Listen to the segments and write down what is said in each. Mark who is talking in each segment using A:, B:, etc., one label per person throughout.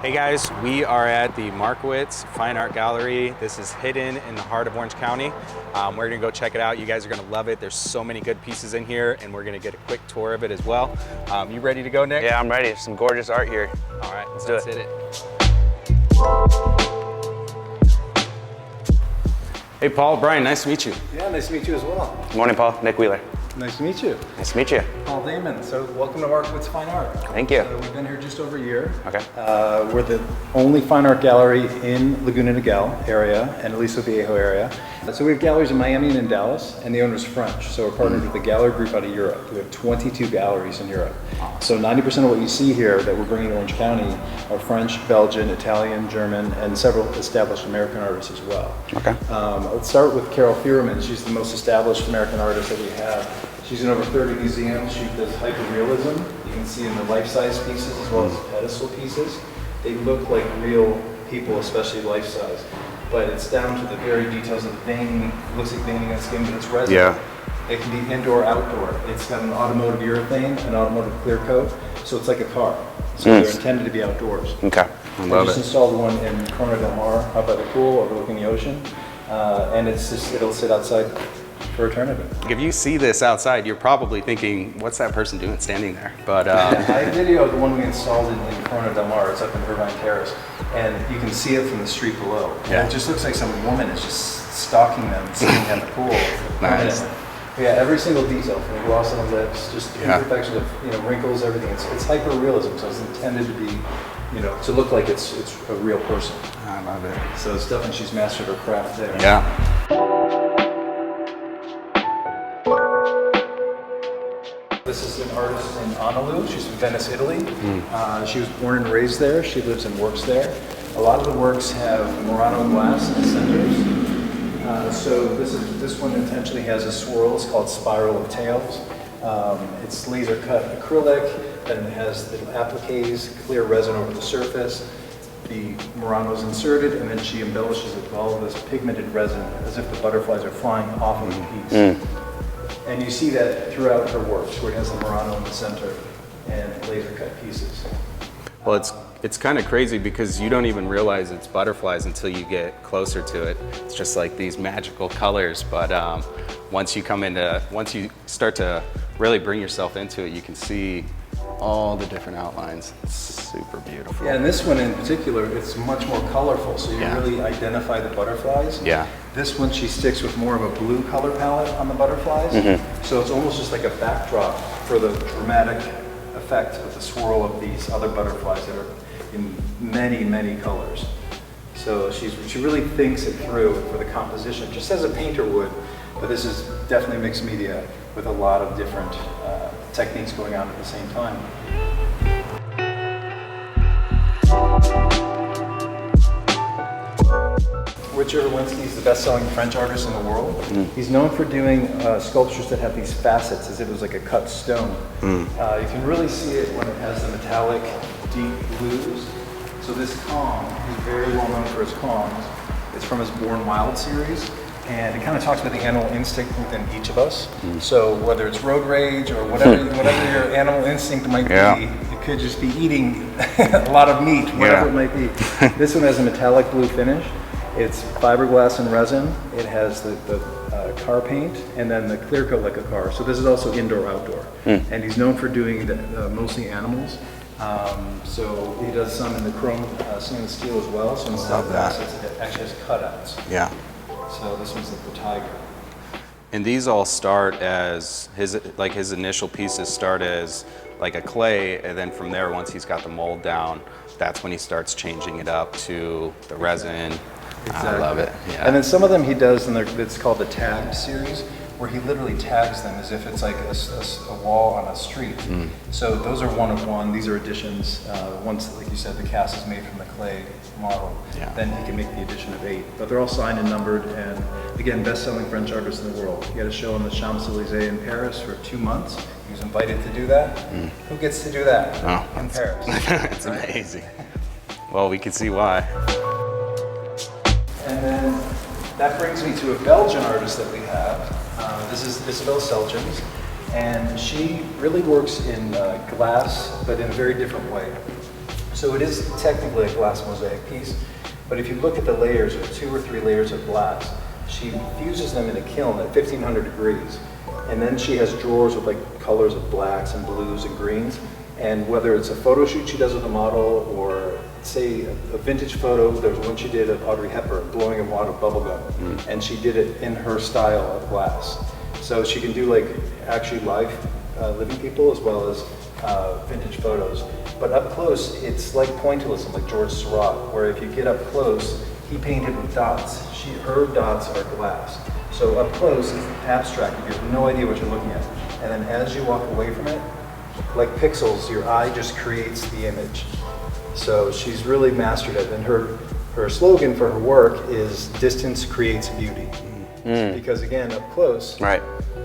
A: Hey guys, we are at the Markowicz Fine Art Gallery. This is hidden in the heart of Orange County. We're gonna go check it out. You guys are gonna love it. There's so many good pieces in here and we're gonna get a quick tour of it as well. You ready to go, Nick?
B: Yeah, I'm ready. Some gorgeous art here.
A: All right,
B: let's
A: hit it. Hey Paul, Brian, nice to meet you.
C: Yeah, nice to meet you as well.
B: Good morning, Paul. Nick Wheeler.
C: Nice to meet you.
B: Nice to meet you.
C: Paul Dahmen. So welcome to Markowicz Fine Art.
B: Thank you.
C: So we've been here just over a year.
B: Okay.
C: We're the only fine art gallery in Laguna Niguel area and Aliso Viejo area. So we have galleries in Miami and in Dallas, and the owner's French. So we're partnered with the gallery group out of Europe. We have 22 galleries in Europe. So 90% of what you see here that we're bringing to Orange County are French, Belgian, Italian, German, and several established American artists as well.
B: Okay.
C: Let's start with Carole Feuerman. She's the most established American artist that we have. She's in over 30 museums. She does hyperrealism. You can see in the life-size pieces as well as pedestal pieces. They look like real people, especially life-size. But it's down to the very details of the veining. It looks like veining on skin, but it's resin.
B: Yeah.
C: It can be indoor, outdoor. It's got an automotive urethane, an automotive clear coat, so it's like a car. So they're intended to be outdoors.
B: Okay, I love
C: just
B: it.
C: Installed one in Corona del Mar, out by the pool, overlooking the ocean, and it'll sit outside for eternity.
A: If you see this outside, you're probably thinking, what's that person doing standing there? But
C: I videoed the one we installed in Corona del Mar. It's up in Irvine Terrace, and you can see it from the street below.
A: Yeah.
C: And it just looks like some woman is just stalking them, sitting in the pool.
A: Nice.
C: Yeah, every single detail, from the gloss on the lips, just imperfections of wrinkles, everything. It's hyper realism, so it's intended to be, to look like it's a real person.
A: I love it.
C: So it's definitely, she's mastered her craft there.
A: Yeah.
C: This is an artist in Annalu. She's from Venice, Italy. She was born and raised there. She lives and works there. A lot of the works have Murano glass in the centers. So this one intentionally has a swirl. It's called Spiral of Tails. It's laser cut acrylic, and it has the appliques, clear resin over the surface. The Murano is inserted, and then she embellishes it with all of this pigmented resin as if the butterflies are flying off of the piece. And you see that throughout her works, where it has the Murano in the center and laser cut pieces.
A: Well, it's kind of crazy because you don't even realize it's butterflies until you get closer to it. It's just like these magical colors, but once you start to really bring yourself into it, you can see all the different outlines. It's super beautiful.
C: Yeah, and this one in particular, it's much more colorful, so you really identify the butterflies.
A: Yeah.
C: This one, she sticks with more of a blue color palette on the butterflies, so it's almost just like a backdrop for the dramatic effect of the swirl of these other butterflies that are in many, many colors. So she really thinks it through for the composition, just as a painter would, but this is definitely mixed media with a lot of different techniques going on at the same time. Richard Orlinski is the best-selling French artist in the world. He's known for doing sculptures that have these facets as if it was like a cut stone. You can really see it when it has the metallic, deep blues. So this Kong, he's very well known for his Kongs. It's from his Born Wild series, and it kind of talks about the animal instinct within each of us. So whether it's road rage or whatever your animal instinct might be, it could just be eating a lot of meat, whatever it might be. This one has a metallic blue finish. It's fiberglass and resin. It has the car paint and then the clear coat like a car. So this is also indoor-outdoor. And he's known for doing mostly animals. So he does some in the chrome stainless steel as well. So instead of facets, it actually has cutouts.
A: Yeah.
C: So this one's the tiger.
A: And these all start as his initial pieces start as like a clay, and then from there, once he's got the mold down, that's when he starts changing it up to the resin.
C: Exactly.
A: I love it. Yeah.
C: And then some of them he does, and it's called the tagged series, where he literally tags them as if it's like a wall on a street. So those are one of one. These are additions. Once, like you said, the cast is made from the clay model, then he can make the addition of 8. But they're all signed and numbered, and again, best-selling French artist in the world. He had a show on the Champs-Élysées in Paris for 2 months. He was invited to do that. Who gets to do that in Paris?
A: It's amazing. Well, we can see why.
C: And then that brings me to a Belgian artist that we have. This is Isabelle Seltjens, and she really works in glass, but in a very different way. So it is technically a glass mosaic piece, but if you look at the layers, or 2 or 3 layers of glass, she fuses them in a kiln at 1500 degrees. And then she has drawers with like colors of blacks and blues and greens. And whether it's a photo shoot she does with a model, or say a vintage photo, there was one she did of Audrey Hepburn blowing a wad of bubble gum, and she did it in her style of glass. So she can do like actually live living people as well as vintage photos. But up close, it's like pointillism, like George Seurat, where if you get up close, he painted with dots. Her dots are glass. So up close, it's abstract. You have no idea what you're looking at. And then as you walk away from it, like pixels, your eye just creates the image. So she's really mastered it. And her slogan for her work is "Distance creates beauty." Because again, up close,
B: Right.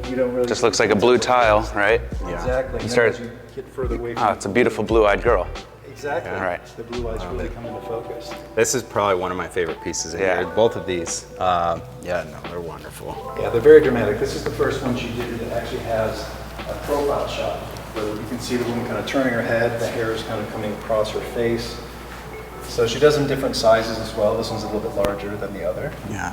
C: you don't really...
B: Just looks like a blue tile, right?
A: Yeah.
C: Exactly. And then as you get further away from
B: Oh, it's a beautiful blue-eyed girl.
C: Exactly.
B: Yeah, right.
C: The blue eyes really come into focus.
A: This is probably one of my favorite pieces in
B: Yeah.
A: here. Both of these. Yeah, no, they're wonderful.
C: Yeah, they're very dramatic. This is the first one she did that actually has a profile shot, where you can see the woman kind of turning her head, the hair is kind of coming across her face. So she does them different sizes as well. This one's a little bit larger than the other.
A: Yeah.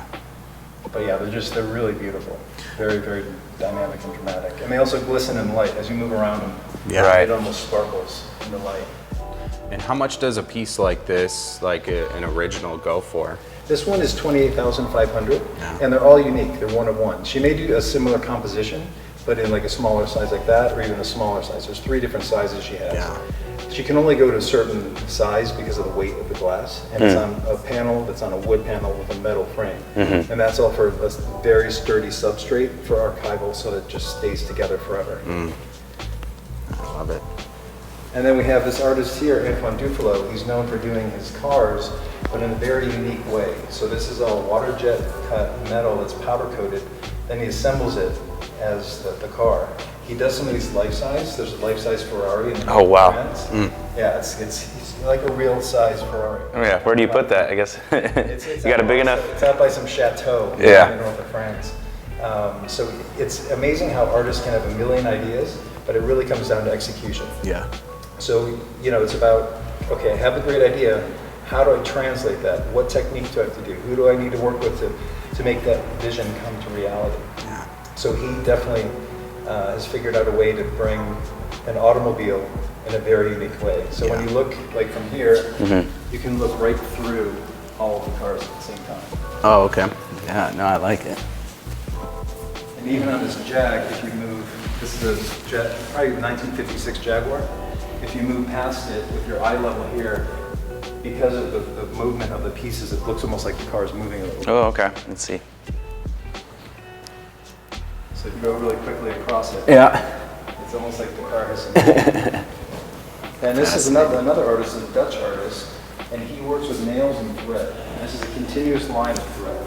C: But yeah, they're really beautiful. Very, very dynamic and dramatic. And they also glisten in light. As you move around them,
A: Yeah.
B: Right.
C: it almost sparkles in the light.
A: And how much does a piece like this, like an original, go for?
C: This one is 28,500,
A: Yeah.
C: and they're all unique. They're one of one. She may do a similar composition, but in like a smaller size like that, or even a smaller size. There's 3 different sizes she has.
A: Yeah.
C: She can only go to a certain size because of the weight of the glass, and it's on a panel that's on a wood panel with a metal frame. And that's all for a very sturdy substrate for archival, so that it just stays together forever.
A: I love it.
C: And then we have this artist here, Antoine Dufilho. He's known for doing his cars, but in a very unique way. So this is all water jet cut metal that's powder coated. Then he assembles it as the car. He does some of these life size. There's a life size Ferrari. And
B: Oh, wow.
C: Yeah, it's like a real size Ferrari.
B: Oh yeah, where do you put that? I guess
C: It's
B: you got a
C: out
B: big
C: by-
B: enough.
C: It's out by some chateau
B: Yeah.
C: in the north of France. So it's amazing how artists can have a million ideas, but it really comes down to execution.
A: Yeah.
C: So, it's about, okay, I have a great idea. How do I translate that? What technique do I have to do? Who do I need to work with to make that vision come to reality?
A: Yeah.
C: So he definitely has figured out a way to bring an automobile in a very unique way. So when you look like from here, you can look right through all of the cars at the same time.
A: Oh, okay. Yeah, no, I like it.
C: And even on this Jag, if you move, this is a probably 1956 Jaguar. If you move past it with your eye level here, because of the movement of the pieces, it looks almost like the car is moving a little bit.
B: Oh, okay. Let's see.
C: So if you go really quickly across it,
A: Yeah.
C: it's almost like the car has some. And this is another artist, a Dutch artist, and he works with nails and thread. And this is a continuous line of thread.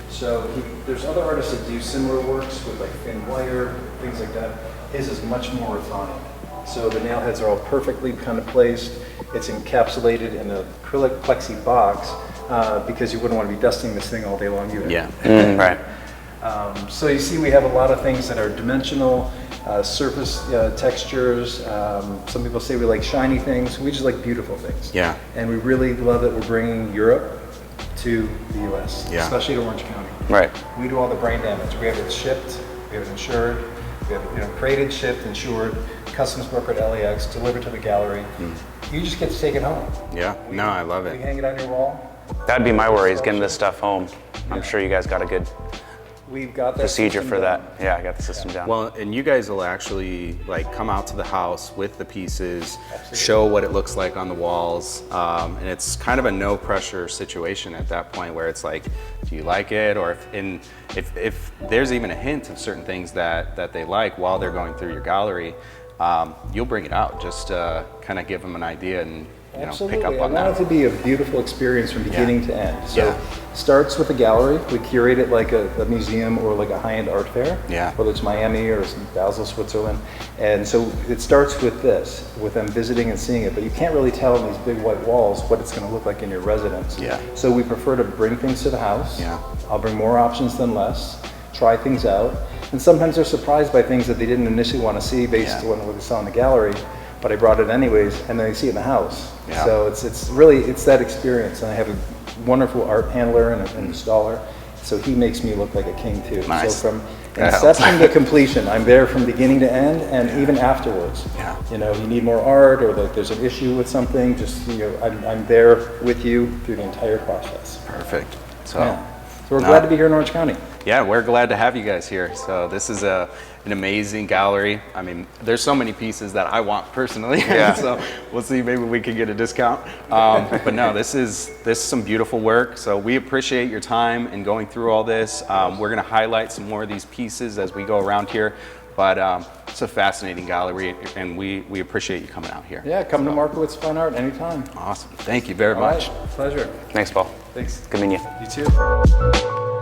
C: So there's other artists that do similar works with like thin wire, things like that. His is much more refined. So the nail heads are all perfectly kind of placed. It's encapsulated in an acrylic plexi box because you wouldn't want to be dusting this thing all day long either.
A: Yeah.
B: Right.
C: So you see we have a lot of things that are dimensional, surface textures. Some people say we like shiny things. We just like beautiful things.
A: Yeah.
C: And we really love that we're bringing Europe to the U.S.,
A: Yeah.
C: especially to Orange County.
B: Right.
C: We do all the brain damage. We have it shipped, we have it insured, we have it created, shipped, insured, customs brokered at LAX, delivered to the gallery. You just get to take it home.
A: Yeah. No, I love
C: We
A: it.
C: hang it on your wall.
B: That'd be my worry, is getting this stuff home. I'm sure you guys got a good
C: We've got that
B: procedure
C: system
B: for
C: down.
B: that. Yeah, I got the system down.
A: Well, and you guys will actually like come out to the house with the pieces, show what it looks like on the walls, and it's kind of a no pressure situation at that point where it's like, do you like it? Or if there's even a hint of certain things that they like while they're going through your gallery, you'll bring it out, just kind of give them an idea and
C: Absolutely.
A: pick up on
C: I want
A: that.
C: it to be a beautiful experience from beginning to end. So
A: Yeah.
C: starts with a gallery. We curate it like a museum or like a high-end art fair,
A: Yeah.
C: whether it's Miami or Basel, Switzerland. And so it starts with this, with them visiting and seeing it, but you can't really tell on these big white walls what it's going to look like in your residence.
A: Yeah.
C: So we prefer to bring things to the house.
A: Yeah.
C: I'll bring more options than less, try things out. And sometimes they're surprised by things that they didn't initially want to see based
A: Yeah.
C: on what they saw in the gallery. but I brought it anyways, and then I see it in the house.
A: Yeah.
C: So it's really, it's that experience, and I have a wonderful art handler and an installer, so he makes me look like a king too.
A: Nice.
C: So from
A: That
C: inception to completion, I'm there from beginning to end, and even afterwards.
A: Yeah.
C: You know, you need more art, or like there's an issue with something, just, you know, I'm there with you through the entire process.
A: Perfect. So,
C: Yeah. So we're glad to be here in Orange County.
A: yeah, we're glad to have you guys here. So this is an amazing gallery. I mean, there's so many pieces that I want personally.
B: Yeah.
A: So we'll see, maybe we can get a discount. But no, this is some beautiful work. So we appreciate your time and going through all this. We're going to highlight some more of these pieces as we go around here. But it's a fascinating gallery, and we appreciate you coming out here.
C: Yeah, come to Markowicz Fine Art anytime.
A: Awesome. Thank you very
C: All
A: much.
C: right. Pleasure.
B: Thanks, Paul.
C: Thanks.
B: Good meeting you.
C: You too.